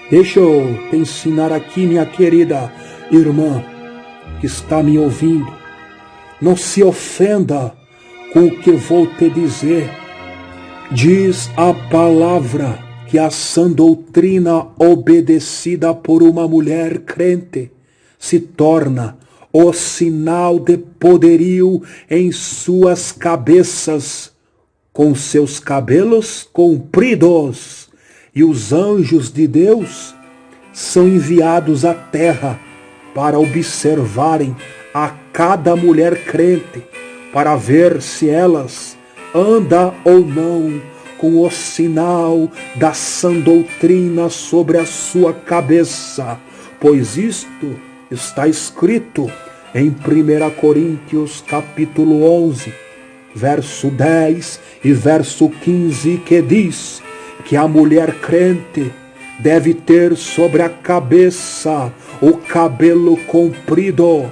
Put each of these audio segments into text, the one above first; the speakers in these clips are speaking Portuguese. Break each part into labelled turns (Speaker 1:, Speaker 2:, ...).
Speaker 1: Deixa eu te ensinar aqui, minha querida irmã que está me ouvindo. Não se ofenda com o que vou te dizer. Diz a palavra que a sã doutrina obedecida por uma mulher crente se torna o sinal de poderio em suas cabeças, com seus cabelos compridos, e os anjos de Deus são enviados à terra para observarem a cada mulher crente, para ver se elas anda ou não com o sinal da sã doutrina sobre a sua cabeça, pois isto está escrito em 1 Coríntios capítulo 11, verso 10 e verso 15, que diz que a mulher crente deve ter sobre a cabeça o cabelo comprido,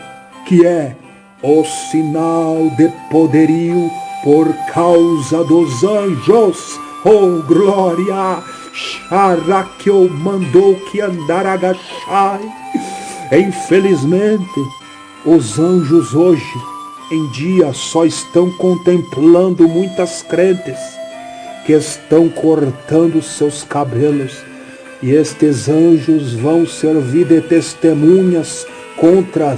Speaker 1: que é o sinal de poderio por causa dos anjos. Oh glória! Xaraqueu mandou que andar agachai. Infelizmente, os anjos hoje em dia só estão contemplando muitas crentes que estão cortando seus cabelos, e estes anjos vão servir de testemunhas contra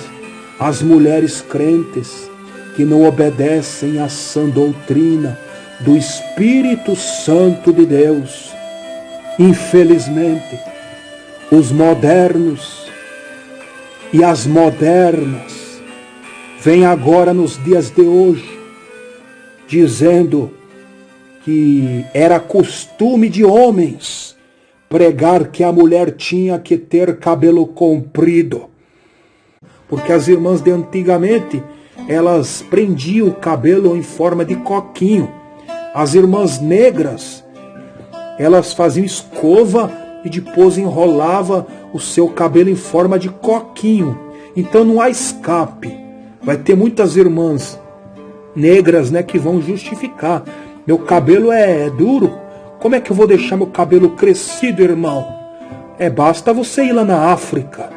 Speaker 1: as mulheres crentes que não obedecem à sã doutrina do Espírito Santo de Deus. Infelizmente, os modernos e as modernas vêm agora nos dias de hoje dizendo que era costume de homens pregar que a mulher tinha que ter cabelo comprido, porque as irmãs de antigamente elas prendiam o cabelo em forma de coquinho. As irmãs negras, elas faziam escova e depois enrolava o seu cabelo em forma de coquinho. Então não há escape. Vai ter muitas irmãs negras, que vão justificar. Meu cabelo é duro. Como é que eu vou deixar meu cabelo crescido, irmão? Basta você ir lá na África.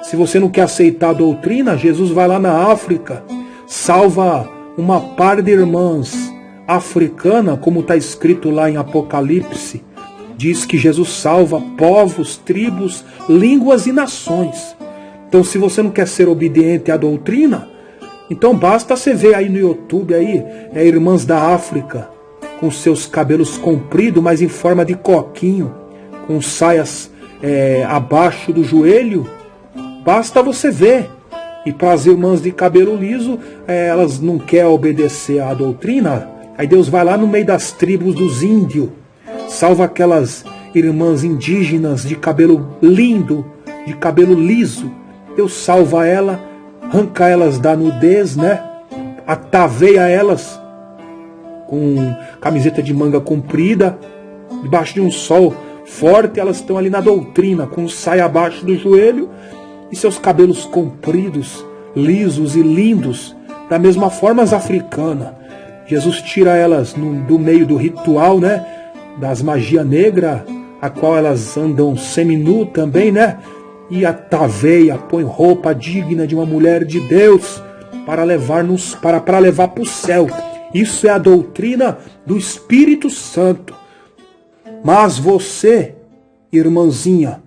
Speaker 1: Se você não quer aceitar a doutrina, Jesus vai lá na África, salva uma par de irmãs africana, como está escrito lá em Apocalipse. Diz que Jesus salva povos, tribos, línguas e nações. Então, se você não quer ser obediente à doutrina, então basta você ver aí no YouTube aí, irmãs da África com seus cabelos compridos, mas em forma de coquinho, com saias abaixo do joelho. Basta você ver. E para as irmãs de cabelo liso, elas não querem obedecer à doutrina. Aí Deus vai lá no meio das tribos dos índios, salva aquelas irmãs indígenas de cabelo lindo, de cabelo liso. Deus salva ela, arranca elas da nudez, ataveia elas com camiseta de manga comprida, debaixo de um sol forte. Elas estão ali na doutrina, com saia abaixo do joelho e seus cabelos compridos, lisos e lindos. Da mesma forma as africanas, Jesus tira elas do meio do ritual, das magia negra, a qual elas andam seminu também, e ataveia, põe roupa digna de uma mulher de Deus para levar para o céu. Isso é a doutrina do Espírito Santo. Mas você, irmãzinha,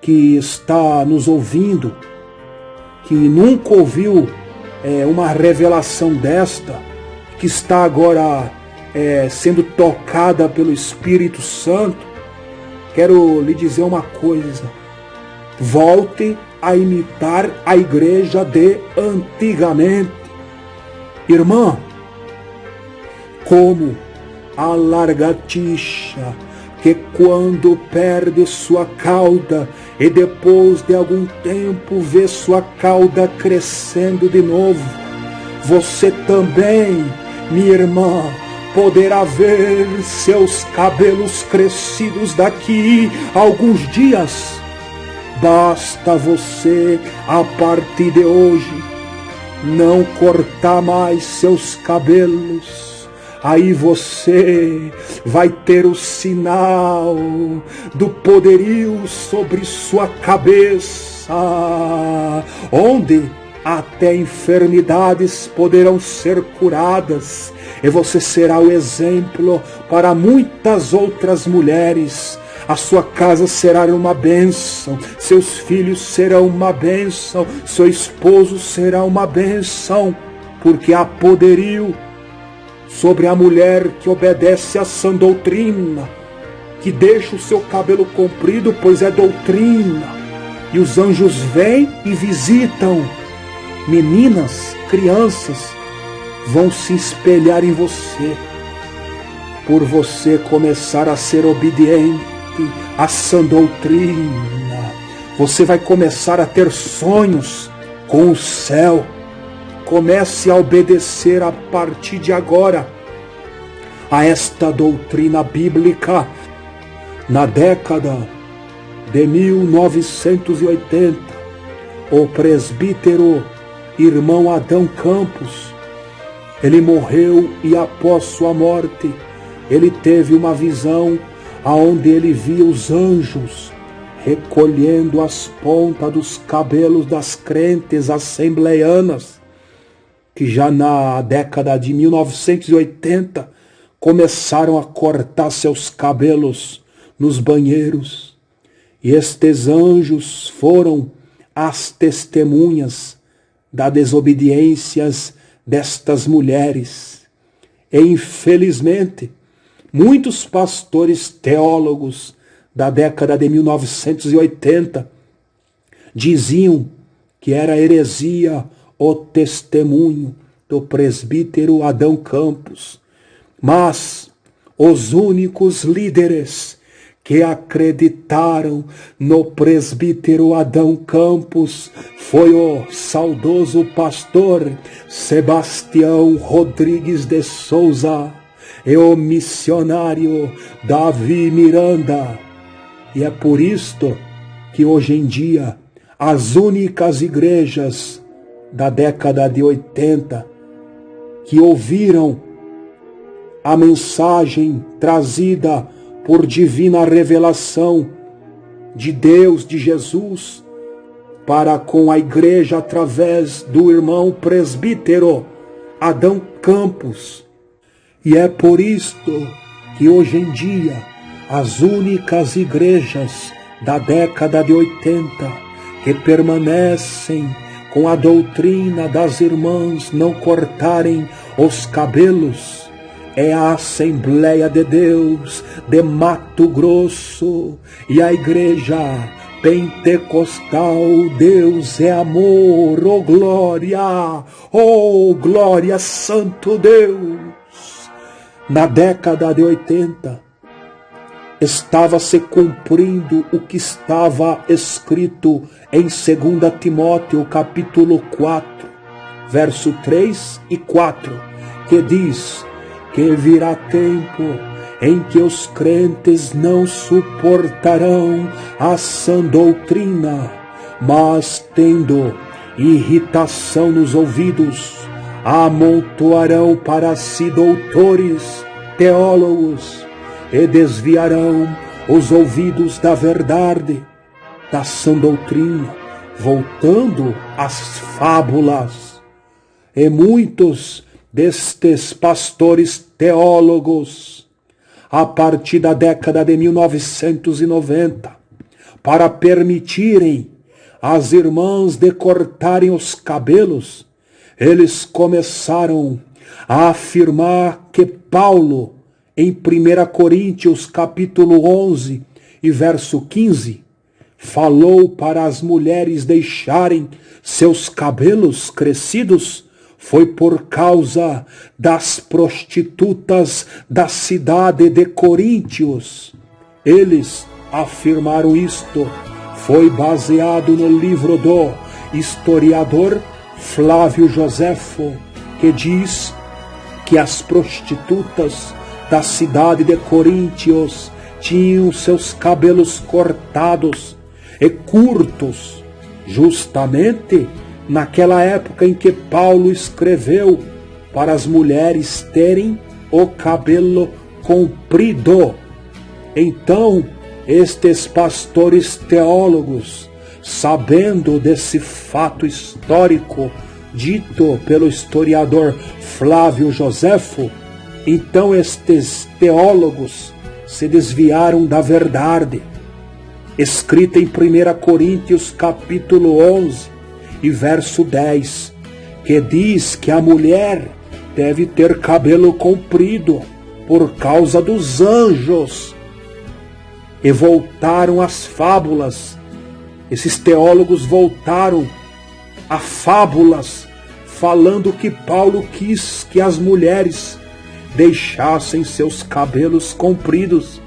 Speaker 1: que está nos ouvindo, que nunca ouviu uma revelação desta, que está agora sendo tocada pelo Espírito Santo, quero lhe dizer uma coisa: volte a imitar a igreja de antigamente. Irmã, como a lagartixa, que quando perde sua cauda e depois de algum tempo vê sua cauda crescendo de novo, você também, minha irmã, poderá ver seus cabelos crescidos daqui a alguns dias. Basta você, a partir de hoje, não cortar mais seus cabelos. aí você vai ter o sinal do poderio sobre sua cabeça, onde até enfermidades poderão ser curadas, e você será o exemplo para muitas outras mulheres. A sua casa será uma bênção, seus filhos serão uma bênção, seu esposo será uma bênção, porque há poderio sobre a mulher que obedece à sã doutrina, que deixa o seu cabelo comprido, pois é doutrina, e os anjos vêm e visitam. Meninas, crianças, vão se espelhar em você, por você começar a ser obediente à sã doutrina. Você vai começar a ter sonhos com o céu. Comece a obedecer a partir de agora a esta doutrina bíblica. Na década de 1980, o presbítero irmão Adão Campos, ele morreu, e após sua morte, ele teve uma visão aonde ele via os anjos recolhendo as pontas dos cabelos das crentes assembleianas, que já na década de 1980 começaram a cortar seus cabelos nos banheiros. E estes anjos foram as testemunhas das desobediências destas mulheres. E infelizmente, muitos pastores teólogos da década de 1980 diziam que era heresia o testemunho do presbítero Adão Campos. Mas os únicos líderes que acreditaram no presbítero Adão Campos foi o saudoso pastor Sebastião Rodrigues de Souza e o missionário Davi Miranda. E é por isto que hoje em dia as únicas igrejas da década de 80 que ouviram a mensagem trazida por divina revelação de Deus, de Jesus, para com a igreja através do irmão presbítero Adão Campos. E é por isto que hoje em dia as únicas igrejas da década de 80 que permanecem com a doutrina das irmãs não cortarem os cabelos é a Assembleia de Deus de Mato Grosso e a Igreja Pentecostal. Deus é amor, oh glória, santo Deus. Na década de 80, estava se cumprindo o que estava escrito em 2 Timóteo capítulo 4, verso 3 e 4, que diz que virá tempo em que os crentes não suportarão a sã doutrina, mas tendo irritação nos ouvidos, amontoarão para si doutores, teólogos, e desviarão os ouvidos da verdade, da sã doutrina, voltando às fábulas. E muitos destes pastores teólogos, a partir da década de 1990, para permitirem às irmãs de cortarem os cabelos, eles começaram a afirmar que Paulo, em 1 Coríntios capítulo 11 e verso 15, falou para as mulheres deixarem seus cabelos crescidos, foi por causa das prostitutas da cidade de Coríntios. Eles afirmaram isto. Foi baseado no livro do historiador Flávio Joséfo, que diz que as prostitutas da cidade de Coríntios tinham seus cabelos cortados e curtos, justamente naquela época em que Paulo escreveu para as mulheres terem o cabelo comprido. Então, estes pastores teólogos, sabendo desse fato histórico dito pelo historiador Flávio Joséfo, então estes teólogos se desviaram da verdade, escrita em 1 Coríntios capítulo 11 e verso 10, que diz que a mulher deve ter cabelo comprido por causa dos anjos. E voltaram às fábulas. Esses teólogos voltaram a fábulas, falando que Paulo quis que as mulheres deixassem seus cabelos compridos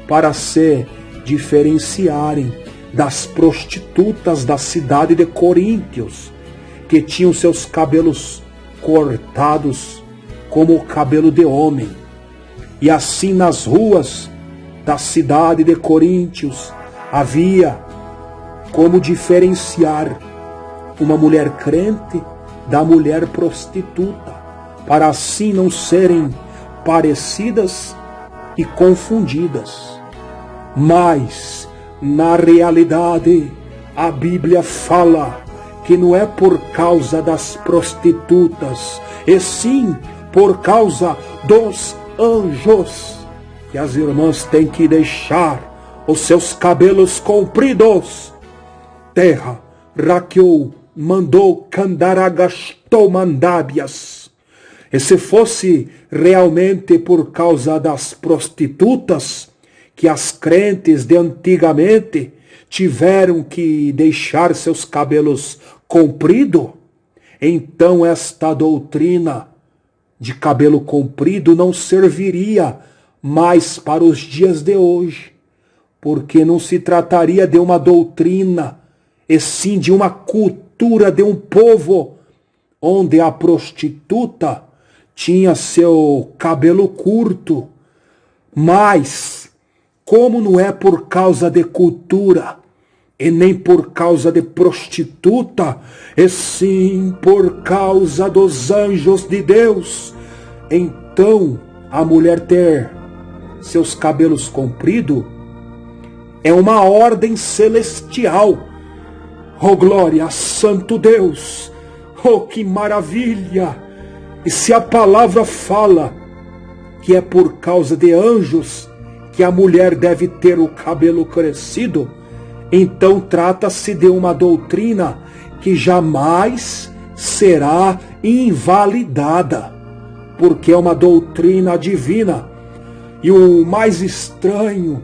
Speaker 1: para se diferenciarem das prostitutas da cidade de Coríntios, que tinham seus cabelos cortados como o cabelo de homem. E assim nas ruas da cidade de Coríntios havia como diferenciar uma mulher crente da mulher prostituta, para assim não serem parecidas e confundidas. Mas, na realidade, a Bíblia fala que não é por causa das prostitutas, e sim por causa dos anjos, que as irmãs têm que deixar os seus cabelos compridos. Terra, Raquel mandou Candaragastou mandábias. E se fosse realmente por causa das prostitutas que as crentes de antigamente tiveram que deixar seus cabelos compridos, então esta doutrina de cabelo comprido não serviria mais para os dias de hoje, porque não se trataria de uma doutrina, e sim de uma cultura de um povo onde a prostituta tinha seu cabelo curto. Mas, como não é por causa de cultura e nem por causa de prostituta, e sim por causa dos anjos de Deus, então a mulher ter seus cabelos compridos é uma ordem celestial. Oh glória, santo Deus! Oh que maravilha! E se a palavra fala que é por causa de anjos que a mulher deve ter o cabelo crescido, então trata-se de uma doutrina que jamais será invalidada, porque é uma doutrina divina. E o mais estranho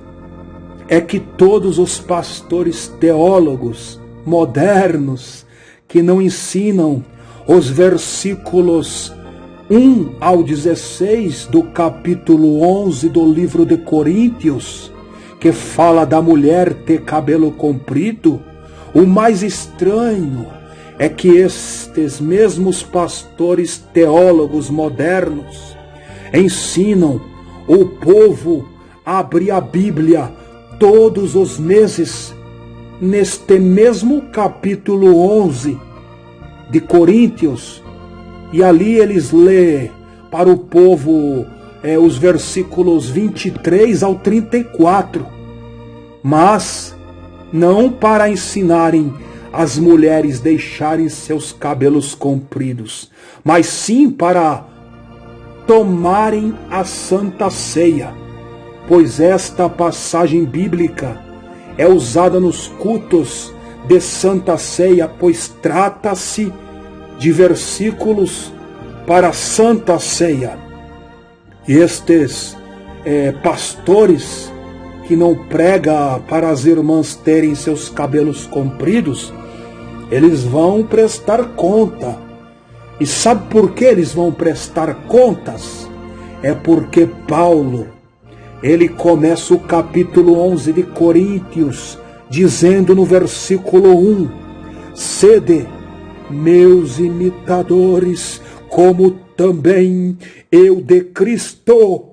Speaker 1: é que todos os pastores teólogos modernos que não ensinam os versículos 1 ao 16 do capítulo 11 do livro de Coríntios, que fala da mulher ter cabelo comprido, o mais estranho é que estes mesmos pastores teólogos modernos ensinam o povo a abrir a Bíblia todos os meses, neste mesmo capítulo 11 de Coríntios, e ali eles lêem para o povo os versículos 23 ao 34, mas não para ensinarem as mulheres deixarem seus cabelos compridos, mas sim para tomarem a Santa Ceia, pois esta passagem bíblica é usada nos cultos de Santa Ceia, pois trata-se de versículos para a Santa Ceia. E estes pastores que não pregam para as irmãs terem seus cabelos compridos, eles vão prestar conta. E sabe por que eles vão prestar contas? É porque Paulo, ele começa o capítulo 11 de Coríntios, dizendo no versículo 1, sede meus imitadores, como também eu de Cristo.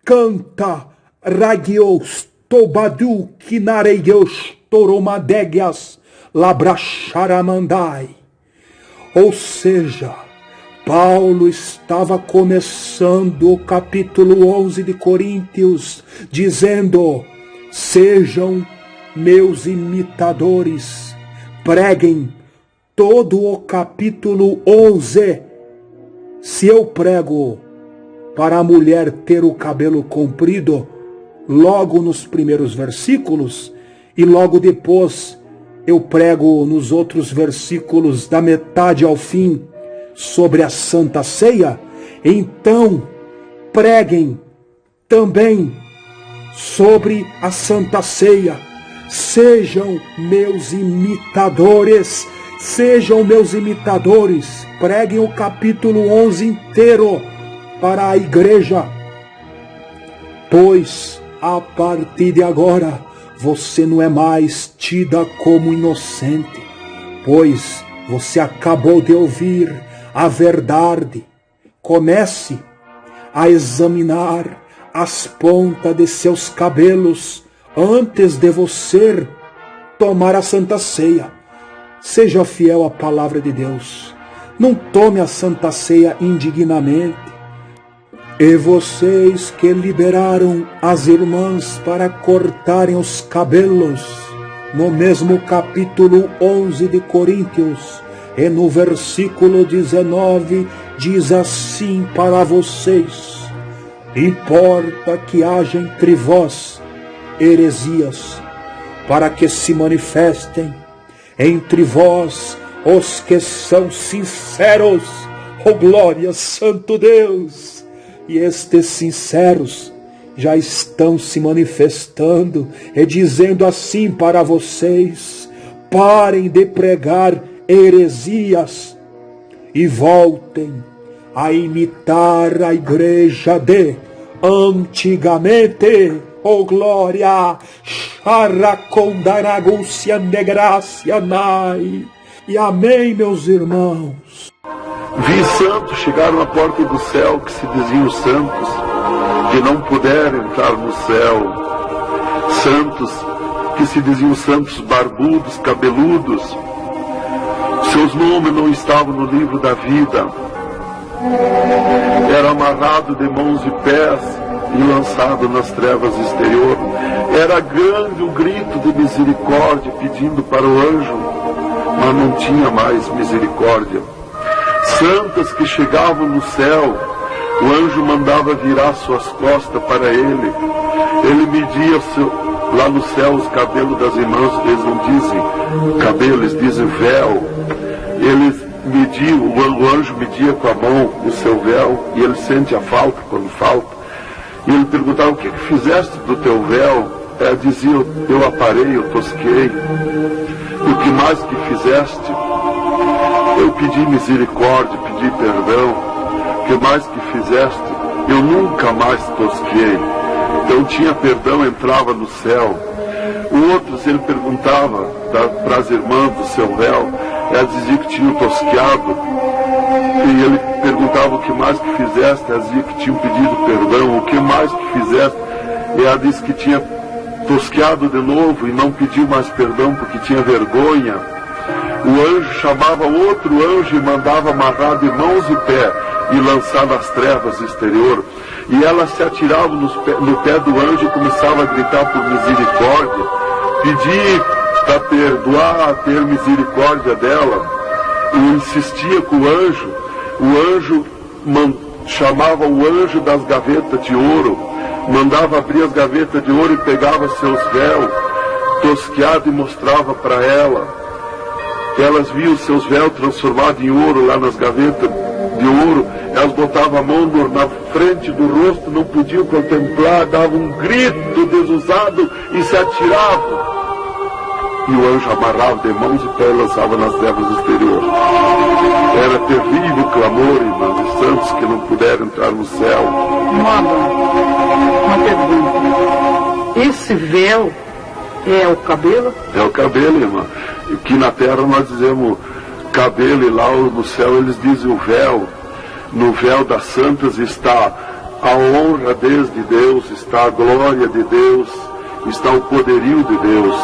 Speaker 1: Canta, ragios, tobadu, kinareios, toromadegias, labracharamandai. Ou seja, Paulo estava começando o capítulo 11 de Coríntios, dizendo: sejam meus imitadores. Preguem todo o capítulo 11. Se eu prego para a mulher ter o cabelo comprido, logo nos primeiros versículos, e logo depois eu prego nos outros versículos da metade ao fim sobre a Santa Ceia, então preguem também sobre a Santa Ceia. Sejam meus imitadores, sejam meus imitadores. Preguem o capítulo 11 inteiro para a igreja, pois a partir de agora você não é mais tida como inocente, pois você acabou de ouvir a verdade. Comece a examinar as pontas de seus cabelos antes de você tomar a Santa Ceia. Seja fiel à palavra de Deus. Não tome a Santa Ceia indignamente. E vocês que liberaram as irmãs para cortarem os cabelos, no mesmo capítulo 11 de Coríntios, e no versículo 19, diz assim para vocês: importa que haja entre vós heresias, para que se manifestem entre vós os que são sinceros. Oh glória, Santo Deus! E estes sinceros já estão se manifestando e dizendo assim para vocês: parem de pregar heresias e voltem a imitar a igreja de antigamente. Oh glória! E amém, meus irmãos.
Speaker 2: Vi santos chegar na porta do céu que se diziam santos, que não puderam entrar no céu. Santos que se diziam santos barbudos, cabeludos. Seus nomes não estavam no livro da vida. Era amarrado de mãos e pés e lançado nas trevas exterior. Era grande o grito de misericórdia pedindo para o anjo, mas não tinha mais misericórdia. Santas que chegavam no céu, o anjo mandava virar suas costas para ele. Ele media lá no céu os cabelos das irmãs, eles não dizem cabelo, eles dizem véu. Eles mediam, o anjo media com a mão o seu véu, e ele sente a falta quando falta. E ele perguntava: o que fizeste do teu véu? Ela dizia: eu aparei, eu tosquei. E o que mais que fizeste? Eu pedi misericórdia, pedi perdão. O que mais que fizeste? Eu nunca mais tosquei. Então tinha perdão, entrava no céu. Outros ele perguntava para as irmãs do seu véu, ela dizia que tinham tosqueado. E ele perguntava: o que mais que fizeste? Ela dizia que tinham pedido perdão. O que mais que fizeste? E ela disse que tinha tosqueado de novo e não pediu mais perdão porque tinha vergonha. O anjo chamava outro anjo e mandava amarrar de mãos e pé e lançar nas trevas exterior. E ela se atirava no pé do anjo e começava a gritar por misericórdia, pedir para perdoar, ter misericórdia dela. E insistia com o anjo. O anjo chamava o anjo das gavetas de ouro, mandava abrir as gavetas de ouro e pegava seus véus tosqueados e mostrava para ela. Elas viam seus véus transformados em ouro lá nas gavetas de ouro. Elas botavam a mão na frente do rosto, não podiam contemplar, davam um grito desusado e se atiravam. E o anjo amarrava de mãos e pés e lançava nas trevas exteriores. Era terrível o clamor, irmãos, dos santos que não puderam entrar no céu.
Speaker 3: Uma pergunta. Esse véu é o cabelo?
Speaker 2: É o cabelo, irmã. Aqui na terra nós dizemos cabelo e lá no céu eles dizem o véu. No véu das santas está a honradez de Deus, está a glória de Deus, está o poderio de Deus.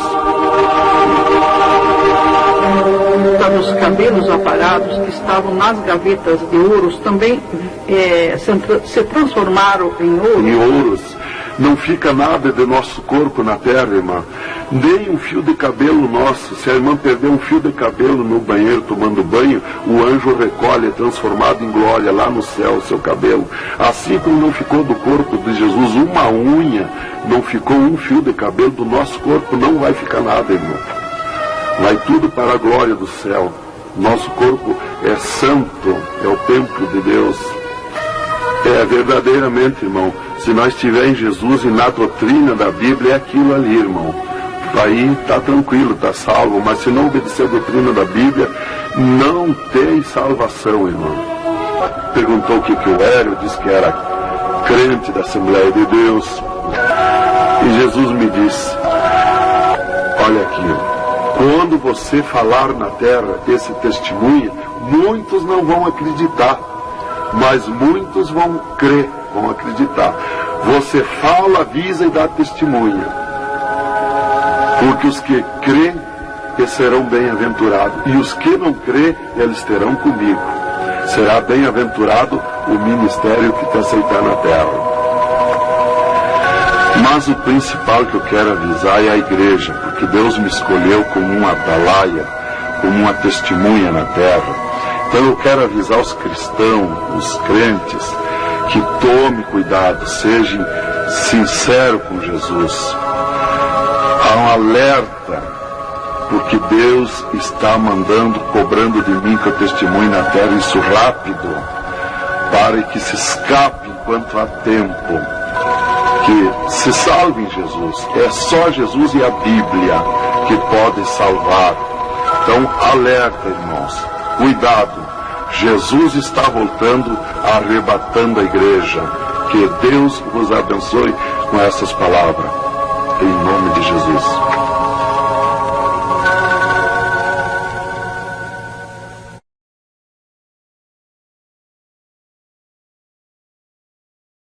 Speaker 3: Está nos cabelos aparados que estavam nas gavetas de ouros também se transformaram em ouro?
Speaker 2: Em ouros. Não fica nada de nosso corpo na terra, irmã. Nem um fio de cabelo nosso. Se a irmã perder um fio de cabelo no banheiro tomando banho, o anjo recolhe, é transformado em glória lá no céu o seu cabelo. Assim como não ficou do corpo de Jesus uma unha, não ficou um fio de cabelo do nosso corpo, não vai ficar nada, irmão. Vai tudo para a glória do céu. Nosso corpo é santo, é o templo de Deus. É verdadeiramente, irmão, se nós estivermos em Jesus e na doutrina da Bíblia, é aquilo ali, irmão. Aí está tranquilo, está salvo, mas se não obedecer a doutrina da Bíblia, não tem salvação, irmão. Perguntou o que eu era, eu disse que era crente da Assembleia de Deus. E Jesus me disse, olha aqui, quando você falar na terra esse testemunho, muitos não vão acreditar, mas muitos vão crer, vão acreditar. Você fala, avisa e dá testemunha. Porque os que crêem, eles serão bem-aventurados. E os que não crêem, eles terão comigo. Será bem-aventurado o ministério que te aceitar na terra. Mas o principal que eu quero avisar é a igreja, porque Deus me escolheu como uma atalaia, como uma testemunha na terra. Então eu quero avisar os cristãos, os crentes, que tome cuidado, seja sincero com Jesus. Há um alerta, porque Deus está mandando, cobrando de mim que eu testemunhe na terra isso rápido, para que se escape enquanto há tempo, que se salve em Jesus. É só Jesus e a Bíblia que podem salvar. Então alerta, irmãos. Cuidado, Jesus está voltando, arrebatando a igreja. Que Deus vos abençoe com essas palavras. Em nome de Jesus.